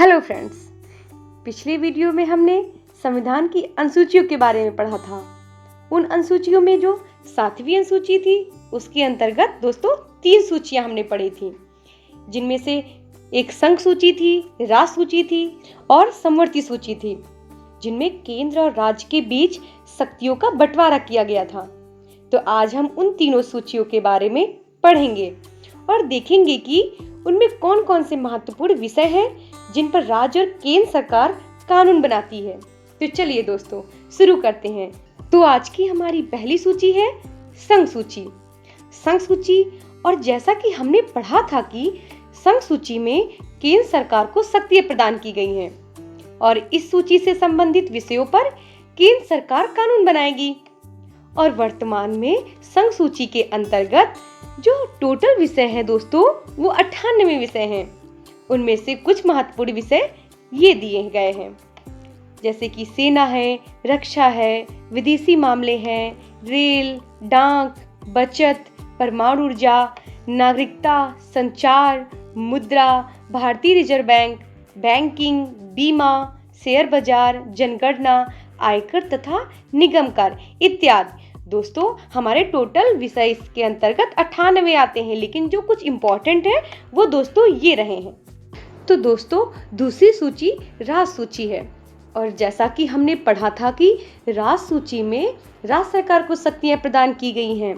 Hello friends, पिछले video में हमने संविधान की अनुसूचियों के बारे में पढ़ा था। उन अनुसूचियों में जो 7वीं अनुसूची थी उसके अंतर्गत दोस्तों 3 सूचियां हमने पढ़ी थी, जिनमें से एक संघ सूची थी, राज सूची थी और समवर्ती सूची थी, जिनमें केंद्र और राज्य के बीच शक्तियों का बंटवारा किया गया था। तो आज हम उन तीनों सूचियों के बारे में पढ़ेंगे और देखेंगे कि उनमें कौन कौन से महत्वपूर्ण विषय हैं जिन पर राज्य और केंद्र सरकार कानून बनाती है। तो चलिए दोस्तों शुरू करते हैं। तो आज की हमारी पहली सूची है संघ सूची। संघ सूची, और जैसा कि हमने पढ़ा था कि संघ सूची में केंद्र सरकार को शक्तियां प्रदान की गई हैं और इस सूची से संबंधित विषयों पर केंद्र सरकार कानून बनाएगी। और वर्तमान में संघ सूची के अंतर्गत जो टोटल विषय है दोस्तों वो 98 विषय हैं। उनमें से कुछ महत्वपूर्ण विषय ये दिए गए हैं, जैसे कि सेना है, रक्षा है, विदेशी मामले हैं, रेल, डाक, बचत, परमाणु ऊर्जा, नागरिकता, संचार, मुद्रा, भारतीय रिजर्व बैंक, बैंकिंग, बीमा, शेयर बाजार, जनगणना, आयकर तथा निगम कर इत्यादि। दोस्तों हमारे टोटल विषय इसके अंतर्गत 98 आते हैं, लेकिन जो कुछ इम्पोर्टेंट है वो दोस्तों ये रहे हैं। तो दोस्तों दूसरी सूची राज सूची है, और जैसा कि हमने पढ़ा था कि राज सूची में राज्य सरकार को शक्तियां प्रदान की गई हैं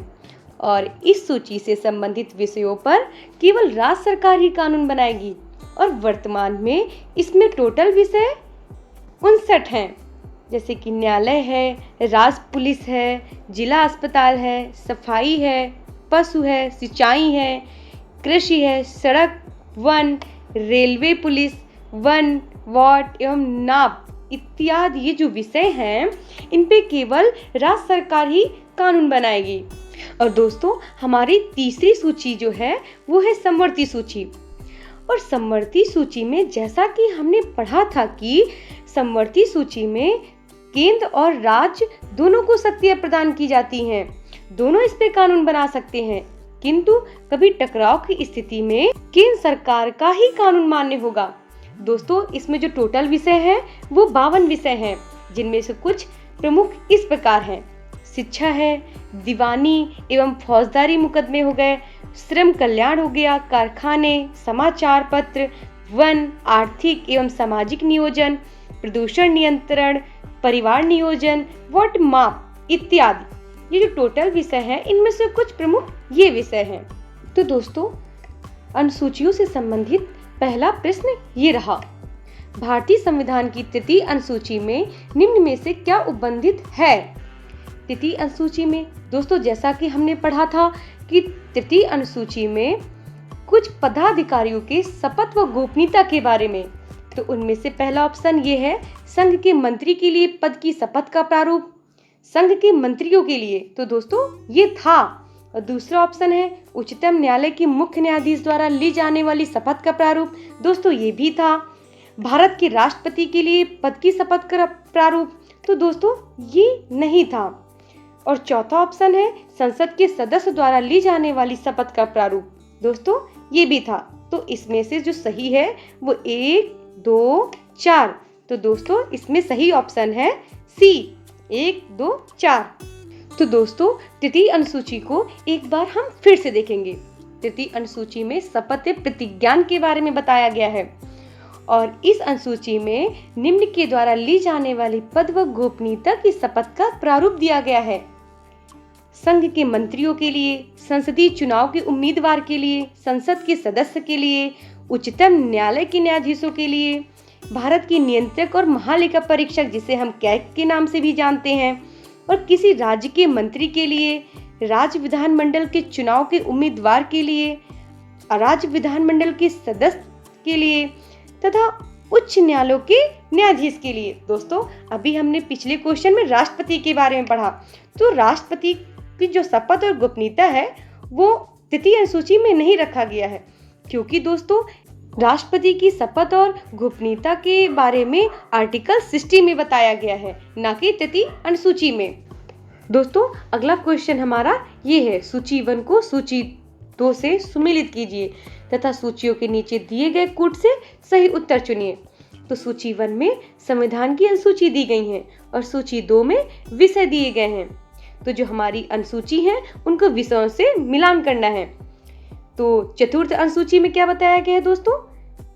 और इस सूची से संबंधित विषयों पर केवल राज्य सरकार ही कानून बनाएगी। और वर्तमान में इसमें टोटल विषय 59 हैं, जैसे कि न्यायालय है, राज पुलिस है, जिला अस्पताल है, सफाई है, पशु है, सिंचाई है, कृषि है, सड़क, वन, रेलवे पुलिस, वन, वाट एवं नाप इत्यादि। ये जो विषय हैं इन पे केवल राज्य सरकार ही कानून बनाएगी। और दोस्तों हमारी तीसरी सूची जो है वो है समवर्ती सूची। और समवर्ती सूची में जैसा कि हमने पढ़ा था कि समवर्ती सूची में केंद्र और राज्य दोनों को शक्तियां प्रदान की जाती हैं, दोनों इस पे कानून बना सकते हैं, किंतु कभी टकराव की स्थिति में केंद्र सरकार का ही कानून मान्य होगा। दोस्तों इसमें जो टोटल विषय हैं वो 52 विषय हैं, जिनमें से कुछ प्रमुख इस प्रकार हैं। शिक्षा है, दीवानी एवं फौजदारी मुकदमे हो गए, श्रम कल्याण हो गया, कारखाने, समाचार पत्र, वन, आर्थिक एवं सामाजिक नियोजन, प्रदूषण नियंत्रण, परिवार नियोजन, वोट माप इत्यादि। ये जो टोटल विषय है इनमें से कुछ प्रमुख ये विषय हैं। तो दोस्तों अनुसूचियों से संबंधित पहला प्रश्न ये रहा, भारतीय संविधान की तृतीय अनुसूची में निम्न में से क्या उपबंधित है। तृतीय अनुसूची में दोस्तों जैसा कि हमने पढ़ा था कि तृतीय अनुसूची में कुछ पदाधिकारियों के शपथ व गोपनीयता के बारे में, तो उनमें से पहला ऑप्शन ये है संघ के मंत्री के लिए पद की शपथ का प्रारूप, संघ के मंत्रियों के लिए तो दोस्तों ये था। और दूसरा ऑप्शन है उच्चतम न्यायालय के मुख्य न्यायाधीश द्वारा ली जाने वाली शपथ का प्रारूप, दोस्तों ये भी था। भारत के राष्ट्रपति के लिए पद की शपथ का प्रारूप, तो दोस्तों ये नहीं था। और चौथा ऑप्शन है संसद के सदस्य द्वारा ली जाने वाली शपथ का प्रारूप, दोस्तों ये भी था। तो इसमें से जो सही है वो 1, 2, 4, तो दोस्तों इसमें सही ऑप्शन है सी 1, 2, 4। तो दोस्तों तृतीय अनुसूची को एक बार हम फिर से देखेंगे। तृतीय अनुसूची में शपथ प्रतिज्ञान के बारे में बताया गया है और इस अनुसूची में निम्न के द्वारा ली जाने वाली पद व गोपनीयता की शपथ का प्रारूप दिया गया है। संघ के मंत्रियों के लिए, संसदीय चुनाव के उम्मीदवार के लिए, संसद के सदस्य के लिए, उच्चतम न्यायालय के न्यायाधीशों के लिए, भारत के नियंत्रक और महालेखा परीक्षक जिसे हम कैग के नाम से भी जानते हैं, और किसी राज्य के मंत्री के लिए, राज्य विधानमंडल के चुनाव के उम्मीदवार के लिए, राज्य विधानमंडल के सदस्य के लिए तथा उच्च न्यायालयों के न्यायाधीश के लिए। दोस्तों अभी हमने पिछले क्वेश्चन में राष्ट्रपति के बारे में पढ़ा, तो राष्ट्रपति की जो शपथ और गोपनीयता है वो तृतीय अनुसूची में नहीं रखा गया है, क्योंकि दोस्तों राष्ट्रपति की शपथ और गोपनीयता के बारे में आर्टिकल 60 में बताया गया है, ना कि तृतीय अनुसूची में। दोस्तों अगला क्वेश्चन हमारा ये है, सूची 1 को सूची 2 से सुमेलित कीजिए तथा सूचियों के नीचे दिए गए कूट से सही उत्तर चुनिए। तो सूची 1 में संविधान की अनुसूची दी गई है और सूची 2 में विषय दिए गए हैं। तो जो हमारी अनुसूची है उनको विषयों से मिलान करना है। तो चतुर्थ अनुसूची में क्या बताया गया है दोस्तों?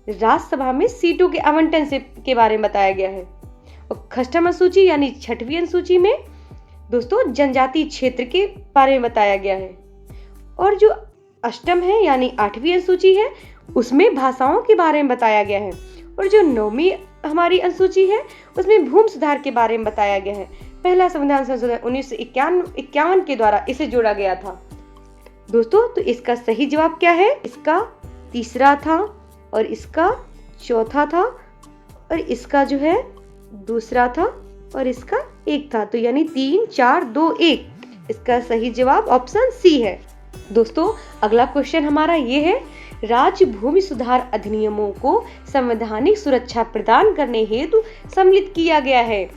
राज्यसभा में सीटों के आवंटन के बारे में बताया गया है। और षष्ठम अनुसूची यानी छठवीं अनुसूची में दोस्तों जनजातीय क्षेत्र के बारे में बताया गया है। और जो अष्टम है यानी 8वीं अनुसूची है उसमें भाषाओं के बारे में बताया गया है। और जो 9वीं हमारी अनुसूची है उसमें भूमि सुधार के बारे में बताया गया है। पहला संविधान संशोधन 1951 के द्वारा इसे जोड़ा गया था दोस्तों। तो इसका सही जवाब क्या है? इसका तीसरा था और इसका चौथा था और इसका जो है दूसरा था और इसका एक था। तो यानी 3, 4, 2, 1 इसका सही जवाब ऑप्शन सी है। दोस्तों अगला क्वेश्चन हमारा ये है, राज्य भूमि सुधार अधिनियमों को संवैधानिक सुरक्षा प्रदान करने हेतु सम्मिलित किया गया है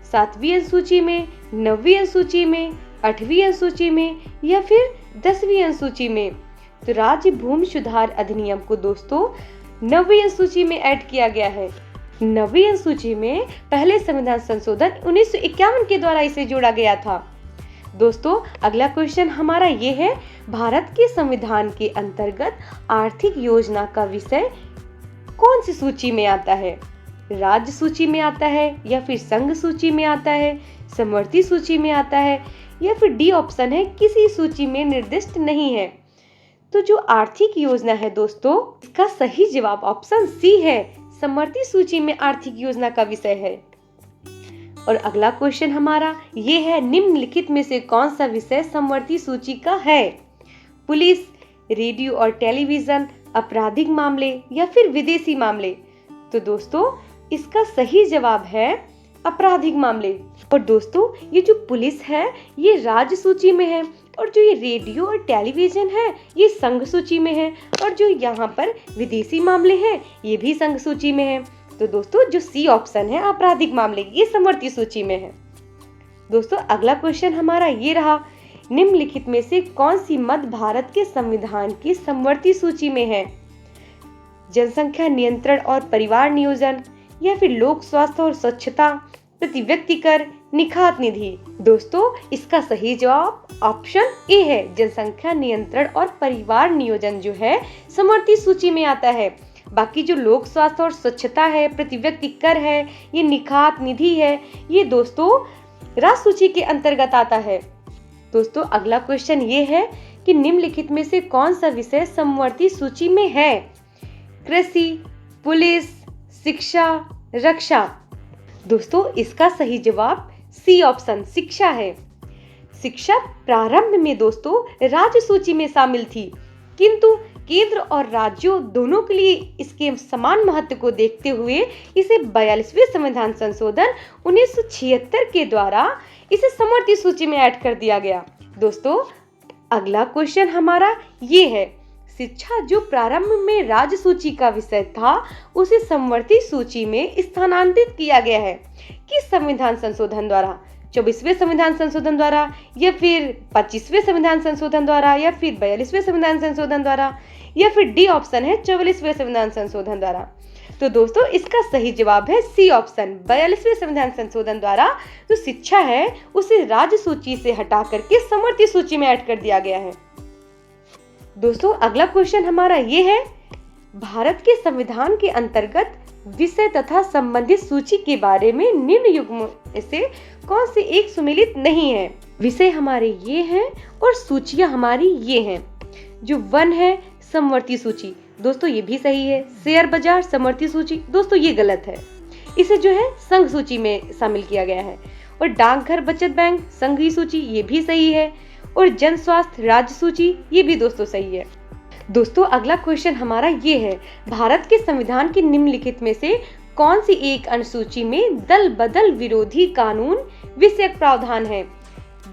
7वीं अनुसूची में, 9वीं अनुसूची में, 8वीं अनुसूची में या फिर 10वीं अनुसूची में। तो राज्य भूमि सुधार अधिनियम को दोस्तों 9वीं अनुसूची में ऐड किया गया है। 9वीं अनुसूची में पहले संविधान संशोधन 1951 के द्वारा इसे जोड़ा गया था। दोस्तों अगला क्वेश्चन हमारा ये है, भारत के संविधान के अंतर्गत आर्थिक योजना का विषय कौन सी सूची में आता है? राज्य सूची में आता है या फिर संघ सूची में आता है, समवर्ती सूची में आता है या फिर डी ऑप्शन है किसी सूची में निर्दिष्ट नहीं है। तो जो आर्थिक योजना है दोस्तों इसका सही जवाब ऑप्शन सी है, समवर्ती सूची में आर्थिक योजना का विषय है। और अगला क्वेश्चन हमारा ये है, निम्नलिखित में से कौन सा विषय समवर्ती सूची का है? पुलिस, रेडियो और टेलीविजन, आपराधिक मामले या फिर विदेशी मामले। तो दोस्तों इसका सही जवाब है आपराधिक मामले। और दोस्तों ये जो पुलिस है ये राज्य सूची में है और जो ये रेडियो और टेलीविजन है ये संघ सूची में है और जो यहाँ पर विदेशी मामले हैं ये भी संघ सूची में है। तो दोस्तों जो सी ऑप्शन है आपराधिक मामले ये समवर्ती सूची में है। दोस्तों अगला क्वेश्चन हमारा ये रहा, निम्नलिखित में से कौन सी मध्य भारत के संविधान की समवर्ती सूची में है? जनसंख्या नियंत्रण और परिवार नियोजन या फिर लोक स्वास्थ्य और स्वच्छता, प्रति व्यक्ति कर, निखात निधि। दोस्तों इसका सही जवाब ऑप्शन ए है, जनसंख्या नियंत्रण और परिवार नियोजन जो है समवर्ती सूची में आता है। बाकी जो लोक स्वास्थ्य और स्वच्छता है, प्रति व्यक्ति कर है, ये निखात निधि है, ये दोस्तों राज्य सूची के अंतर्गत आता है। दोस्तों अगला क्वेश्चन ये है कि निम्नलिखित में से कौन सा विषय समवर्ती सूची में है? कृषि, पुलिस, शिक्षा, रक्षा। दोस्तों इसका सही जवाब सी ऑप्शन शिक्षा है। शिक्षा प्रारंभ में दोस्तों राज्य सूची में शामिल थी, किंतु केंद्र और राज्यों दोनों के लिए इसके समान महत्व को देखते हुए इसे 42वें संविधान संशोधन 1976 के द्वारा इसे समवर्ती सूची में ऐड कर दिया गया। दोस्तों अगला क्वेश्चन हमारा ये है, शिक्षा जो प्रारंभ में राज्य सूची का विषय था उसे समवर्ती सूची में स्थानांतरित किया गया है किस संविधान संशोधन द्वारा? 24वें संविधान संशोधन द्वारा या फिर 25वें संविधान संशोधन द्वारा या फिर 42वें संविधान संशोधन द्वारा या फिर डी ऑप्शन है 44वें संविधान संशोधन द्वारा। तो दोस्तों इसका सही जवाब है सी ऑप्शन 42वें संविधान संशोधन द्वारा जो शिक्षा है उसे राज्य सूची से हटा करके समवर्ती सूची में ऐड कर दिया गया है। दोस्तों अगला क्वेश्चन हमारा ये है, भारत के संविधान के अंतर्गत विषय तथा संबंधित सूची के बारे में निम्न युग्म से कौन से एक सुमेलित नहीं है? विषय हमारे ये हैं और सूचियां हमारी ये हैं। जो 1 है समवर्ती सूची, दोस्तों ये भी सही है। शेयर बाजार समवर्ती सूची, दोस्तों ये गलत है, इसे जो है संघ सूची में शामिल किया गया है। और डाकघर बचत बैंक संघीय सूची, ये भी सही है। और जन स्वास्थ्य राज्य सूची, ये भी दोस्तों सही है। दोस्तों अगला क्वेश्चन हमारा ये है, भारत के संविधान के निम्नलिखित में से कौन सी एक अनुसूची में दल बदल विरोधी कानून विषयक प्रावधान है?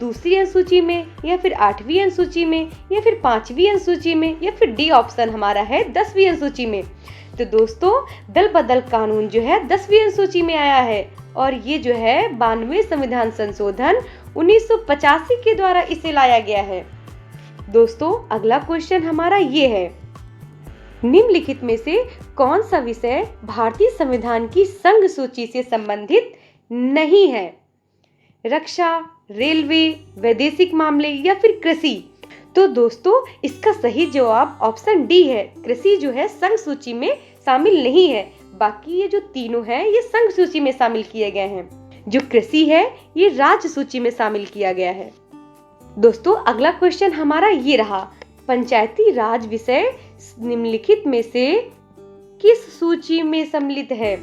दूसरी अनुसूची में या फिर 8वीं अनुसूची में या फिर 5वीं अनुसूची में या फिर डी ऑप्शन हमारा है 10वीं अनुसूची में। तो दोस्तों दल बदल कानून जो है 10वीं अनुसूची में आया है और ये जो है 92वें संविधान संशोधन 1985 के द्वारा इसे लाया गया है। दोस्तों अगला क्वेश्चन हमारा ये है, निम्नलिखित में से कौन सा विषय भारतीय संविधान की संघ सूची से संबंधित नहीं है? रक्षा, रेलवे, वैदेशिक मामले या फिर कृषि? तो दोस्तों इसका सही जवाब ऑप्शन डी है। कृषि जो है संघ सूची में शामिल नहीं है। बाकी ये जो तीनों हैं ये संघ सूची में शामिल किए गए हैं। जो कृषि है ये राज्य सूची में शामिल किया गया है। दोस्तों अगला क्वेश्चन हमारा ये रहा, पंचायती राज विषय निम्नलिखित में से किस सूची में सम्मिलित है?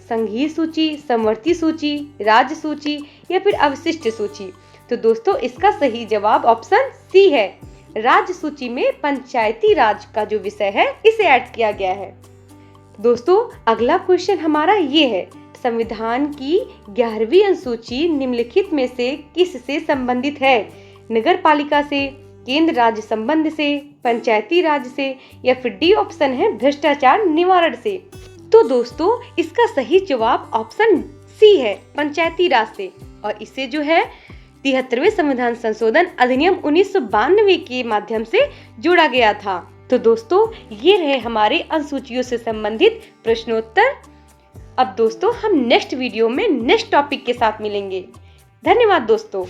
संघीय सूची, समवर्ती सूची, राज्य सूची या फिर अवशिष्ट सूची? तो दोस्तों इसका सही जवाब ऑप्शन सी है। राज्य सूची में पंचायती राज का जो विषय है इसे ऐड किया गया है। दोस्तों अगला क्वेश्चन हमारा ये है, संविधान की 11वीं अनुसूची निम्नलिखित में से किस से संबंधित है? नगर पालिका से, केंद्र राज्य संबंध से, पंचायती राज से या फिर डी ऑप्शन है भ्रष्टाचार निवारण से? तो दोस्तों इसका सही जवाब ऑप्शन सी है, पंचायती राज से। और इसे जो है 73वें संविधान संशोधन अधिनियम 1992 के माध्यम से जोड़ा गया था। तो दोस्तों ये रहे हमारे अनुसूचियों से संबंधित प्रश्नोत्तर। अब दोस्तों हम नेक्स्ट वीडियो में नेक्स्ट टॉपिक के साथ मिलेंगे। धन्यवाद दोस्तों।